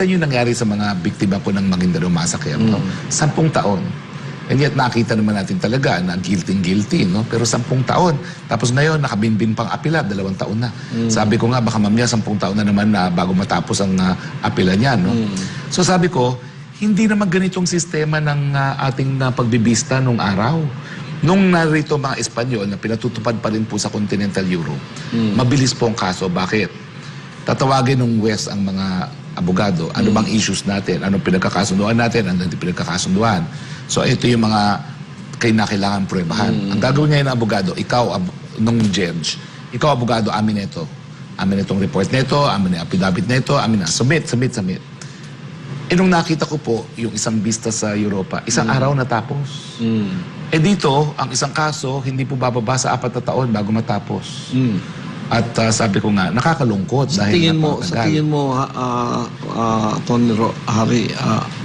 Yan yung nangyari sa mga biktima po ng Maguindanao Massacre, no? 10 taon. And yet nakita naman natin talaga na guilty, no? Pero 10 taon. Tapos ngayon, nakabinbin pang apela, 2 taon na. Sabi ko nga, baka mamaya 10 taon na naman na bago matapos ang apela niya, no? So sabi ko, hindi naman ganitong sistema ng ating pagbibista nung araw. Nung narito mga Espanyol na pinatutupad pa rin po sa Continental Europe, mabilis po ang kaso. Bakit? Tatawagin ng West ang mga abogado, ano bang issues natin, anong pinagkakasunduan natin, ano hindi pinagkakasunduan. So ito yung mga kailangan pruebahan. Ang gagawin ngayon ng abogado, ikaw, nung judge, ikaw abogado, amin ito. Amin itong report nito, amin yung affidavit nito, amin na. Submit. Eh nung nakita ko po, yung isang bista sa Europa, isang araw natapos. Eh dito, ang isang kaso, hindi po bababa sa 4 na taon bago matapos. At sabi ko nga, nakakalungkot dahil Sa tingin mo, Tony Harry,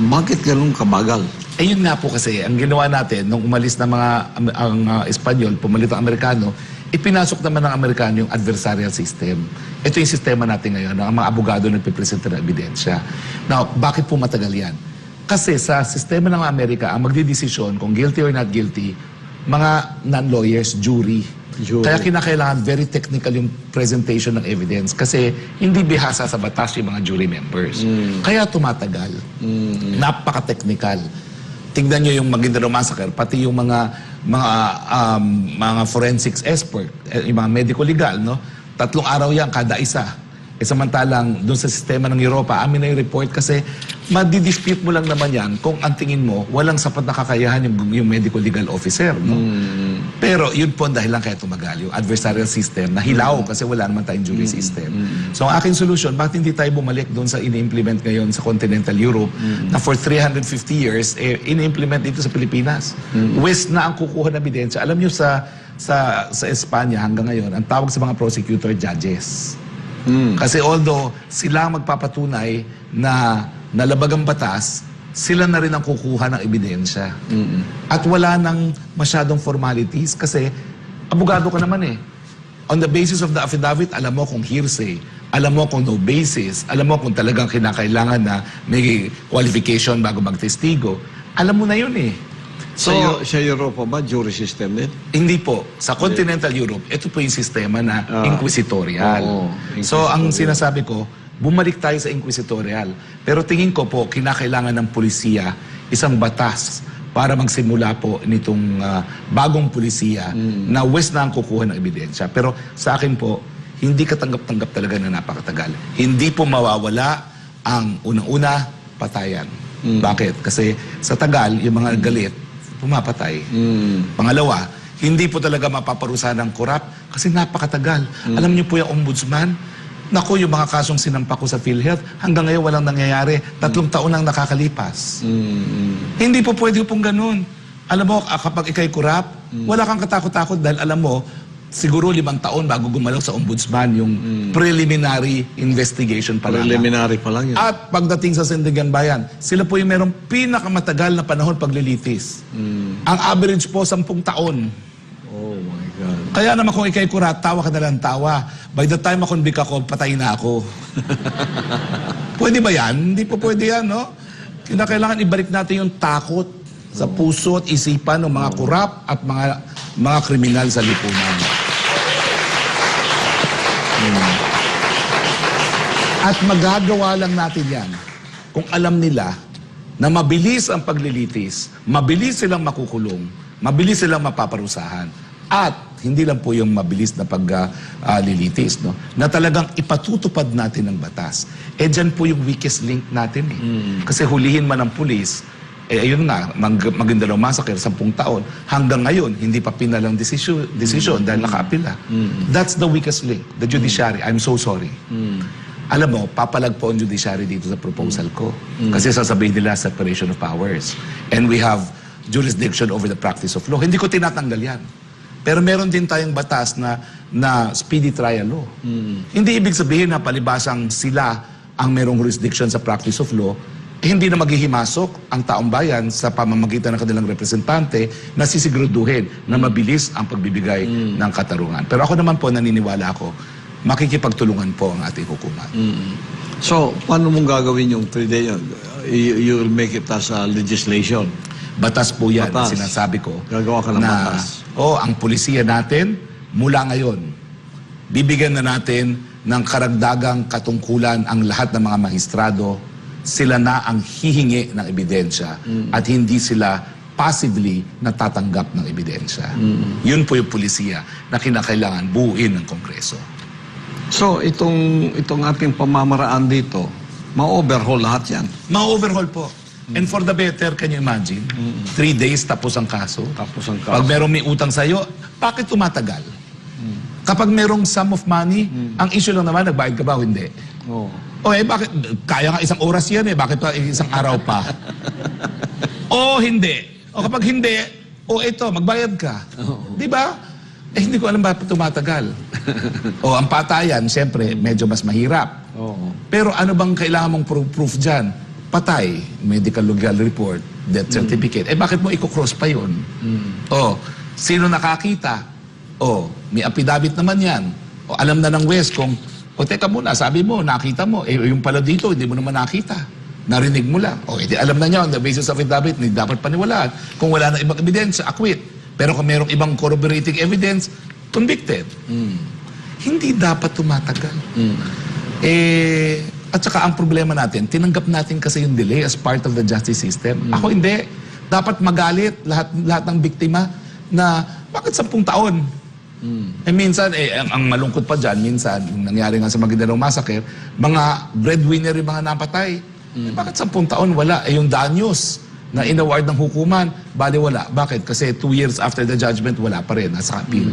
bakit ganun kabagal? Eh yun nga po kasi, ang ginawa natin, nung umalis na ang Espanyol, pumalit ang Amerikano, ipinasok naman ng Amerikano yung adversarial system. Ito yung sistema natin ngayon, ang mga abogado nagpipresenta ng ebidensya. Now, bakit po matagal yan? Kasi sa sistema ng Amerika, ang magdidesisyon kung guilty or not guilty, mga non-lawyers, jury. Kaya kinakailangan very technical yung presentation ng evidence kasi hindi bihasa sa batas yung mga jury members. Kaya tumatagal. Napaka-technical. Tingnan nyo yung Maguindanao Massacre, pati yung mga forensics expert, yung mga medico-legal, no? 3 araw yan kada isa. Eh samantalang doon sa sistema ng Europa, amin na yung report kasi madidispute mo lang naman yan kung ang tingin mo walang sapat na kakayahan yung medical legal officer, no? Pero yun po dahil lang kaya tumagal yung adversarial system na hilaw kasi wala naman tayong jury system. So ang aking solution, bakit hindi tayo bumalik doon sa ini-implement ngayon sa Continental Europe na for 350 years, ini-implement dito sa Pilipinas. West na ang kukuha ng ebidensya. Alam nyo sa Espanya hanggang ngayon, ang tawag sa mga prosecutor, judges. Kasi although sila ang magpapatunay na nalabag ang batas, sila na rin ang kukuha ng ebidensya. At wala nang masyadong formalities kasi abogado ka naman eh. On the basis of the affidavit, alam mo kung hearsay, alam mo kung no basis, alam mo kung talagang kinakailangan na may qualification bago magtestigo. Alam mo na yun eh. So, sa Europa ba, jury system din? Hindi po. Sa Continental Europe, ito po yung sistema na inquisitorial. So, ang sinasabi ko, bumalik tayo sa inquisitorial. Pero tingin ko po, kinakailangan ng pulisiya isang batas para magsimula po nitong bagong pulisiya na West na ang kukuha ng ebidensya. Pero sa akin po, hindi katanggap-tanggap talaga na napakatagal. Hindi po mawawala ang unang-una, patayan. Bakit? Kasi sa tagal, yung mga galit, pumapatay. Pangalawa, hindi po talaga mapaparusahan ng korap kasi napakatagal. Alam niyo po yung ombudsman, naku, yung mga kasong sinampa ko sa PhilHealth, hanggang ngayon walang nangyayari. 3 taon lang nakakalipas. Hindi po pwede pong ganun. Alam mo, kapag ikay korap, wala kang katakot-takot dahil alam mo, siguro 5 taon bago gumalaw sa ombudsman yung preliminary investigation pa lang. Preliminary pa lang yun. At pagdating sa Sandigan Bayan, sila po yung merong pinakamatagal na panahon paglilitis. Ang average po 10 taon. Oh my God. Kaya naman kung ikay kurat, tawa ka na lang tawa. By the time makonvict ako, patay na ako. Pwede ba yan? Hindi po pwede yan, no? Kailangan ibalik natin yung takot sa puso at isipan ng mga kurap at mga kriminal sa lipunan. At magagawa lang natin yan kung alam nila na mabilis ang paglilitis, mabilis silang makukulong, mabilis silang mapaparusahan, at hindi lang po yung mabilis na paglilitis, no? Na talagang ipatutupad natin ang batas. Eh dyan po yung weakest link natin eh. Kasi hulihin man ng pulis, eh ayun nga, Maguindanao Massacre, 10 taon. Hanggang ngayon, hindi pa pinalang desisyon dahil nakaapila. That's the weakest link, the judiciary. I'm so sorry. Alam mo, papalag po ang judiciary dito sa proposal ko. Kasi sasabihin nila separation of powers. And we have jurisdiction over the practice of law. Hindi ko tinatanggal yan. Pero meron din tayong batas na speedy trial law. Hindi ibig sabihin na palibasang sila ang merong jurisdiction sa practice of law, hindi na maghihimasok ang taong bayan sa pamamagitan ng kanilang representante na sisiguraduhin na mabilis ang pagbibigay ng katarungan. Pero ako naman po naniniwala ako makikipagtulungan po ang ating hukuman. So, paano mong gagawin yung 3-day? You will make it as a legislation. Batas po yan, Batas. sinasabi ko. Gagawa ka ng batas. Ang pulisiya natin, mula ngayon, bibigyan na natin ng karagdagang katungkulan ang lahat ng mga magistrado. Sila na ang hihingi ng ebidensya at hindi sila passively natatanggap ng ebidensya. Yun po yung pulisiya na kinakailangan buuin ng Kongreso. So, itong ating pamamaraan dito, ma-overhaul lahat yan. Ma-overhaul po. And for the better, can you imagine? 3 days tapos ang kaso. Tapos ang Pag merong may utang sa'yo, bakit tumatagal? Kapag merong sum of money, ang issue lang naman, nagbayad ka ba o hindi? Oh. Bakit? Kaya nga isang oras yan eh. Bakit pa isang araw pa? O hindi. O kapag hindi, ito, magbayad ka. Di ba? Hindi ko alam bakit tumatagal. Ang patayan, siyempre, medyo mas mahirap. Oo. Pero ano bang kailangan mong proof dyan? Patay, medical legal report, death certificate. Bakit mo i-cross pa yun? Sino nakakita? May affidavit naman yan. Alam na ng West kung, teka muna, sabi mo, nakita mo. Yung pala dito, hindi mo naman nakita. Narinig mo lang. Alam na niya, on the basis of affidavit, hindi dapat paniwalaan. Kung wala na ibang ebidensya, acquit. Pero kung merong ibang corroborating evidence, convicted. Hindi dapat tumatagal. At saka ang problema natin, tinanggap natin kasi yung delay as part of the justice system. Ako hindi. Dapat magalit lahat ng biktima na bakit 10 taon? Minsan, ang malungkot pa dyan, minsan, yung nangyari nga sa Maguindanao Massacre, mga breadwinner yung mga napatay. Bakit 10 taon wala? Yung danyos na inaward ng hukuman, bali wala. Bakit? Kasi 2 years after the judgment, wala pa rin. Nasa appeal.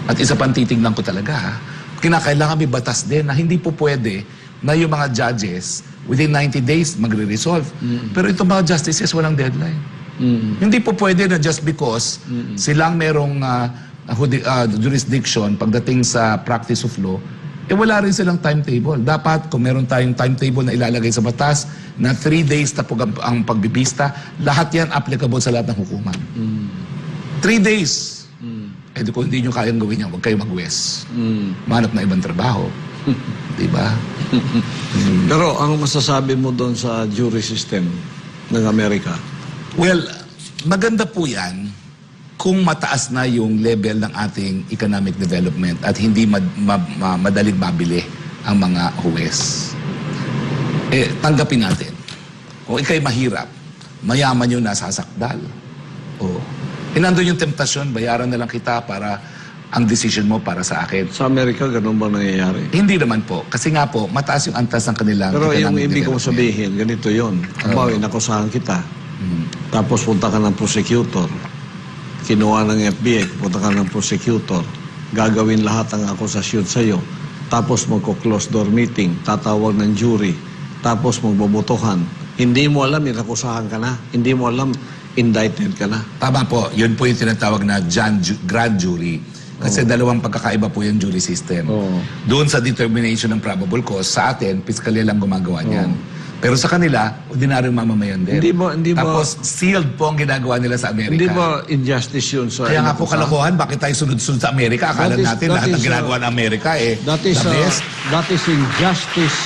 At isa pang titignan ko talaga, kinakailangan may batas din na hindi po pwede na yung mga judges within 90 days magre-resolve. Pero itong mga justices walang deadline. Hindi po pwede na just because silang merong jurisdiction pagdating sa practice of law, wala rin silang timetable. Dapat kung meron tayong timetable na ilalagay sa batas na 3 days tapos ang pagbibista, lahat yan applicable sa lahat ng hukuman. 3 days. Kung hindi nyo kayang gawin yan, huwag kayo mag-west. Manap na ibang trabaho. Diba? Pero ang masasabi mo doon sa jury system ng Amerika? Well, maganda po yan kung mataas na yung level ng ating economic development at hindi madaling mabili ang mga huwes. Tanggapin natin. Kung ikay mahirap, mayaman yung nasasakdal. Nandun yung temptasyon, bayaran na lang kita para ang decision mo para sa akin. Sa Amerika, ganun ba nangyayari? Hindi naman po. Kasi nga po, mataas yung antas ng kanilang Pero yung economic ibig kong development. sabihin, ganito yun. Halimbawa, nakusahan kita. Tapos punta ka ng prosecutor. Kinuha ng FBI, punta ka ng prosecutor. Gagawin lahat ang akusasyon sa'yo. Tapos magko-close door meeting. Tatawag ng jury. Tapos magbobotohan. Hindi mo alam, inakusahan ka na. Hindi mo alam, indicted ka na. Tama po. Yun po yung tinatawag na grand jury. Kasi dalawang pagkakaiba po yung jury system. Doon sa determination ng probable cause, sa atin, piskalya lang gumagawa niyan. Pero sa kanila, ordinaryong mamamayan din. Hindi ba, Tapos sealed po ang ginagawa nila sa Amerika. hindi ba injustice yun sa... Kaya nga po kalokohan, bakit tayo sunod-sunod sa Amerika? Akala natin lahat ng ginagawa ng Amerika That is injustice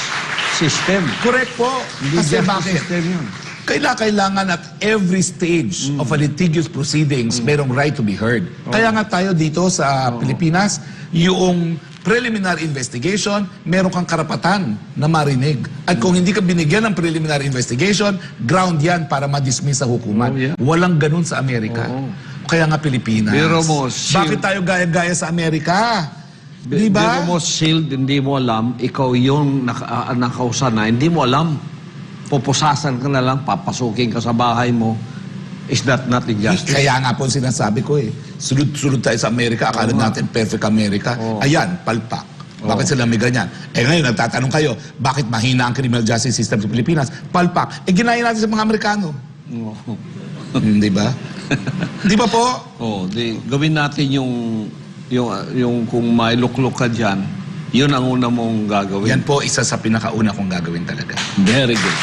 system. Correct po. Hindi Kasi justice bakit? system yun. Kailangan at every stage of a litigious proceedings, merong right to be heard. Kaya nga tayo dito sa Pilipinas, yung preliminary investigation, meron kang karapatan na marinig. At kung hindi ka binigyan ng preliminary investigation, ground yan para ma-dismiss sa hukuman. Walang ganun sa Amerika. Kaya nga Pilipinas. Biro mo, Bakit tayo gaya-gaya sa Amerika? Di ba? Hindi mo sealed, hindi mo alam, ikaw yung nakausa na, hindi mo alam. Pupusasan ka na lang, papasukin ka sa bahay mo. Is that not injustice? Kaya nga po sinasabi ko sunod-sunod tayo sa Amerika, akala natin perfect America. Ayan, palpak. Bakit sila may ganyan? Ngayon, nagtatanong kayo, bakit mahina ang criminal justice system sa Pilipinas? Palpak. Ginaya natin sa mga Amerikano. Di ba? Di ba po? Gawin natin yung kung may luklok ka dyan, yun ang una mong gagawin. Yan po isa sa pinakauna kong gagawin talaga. Very good.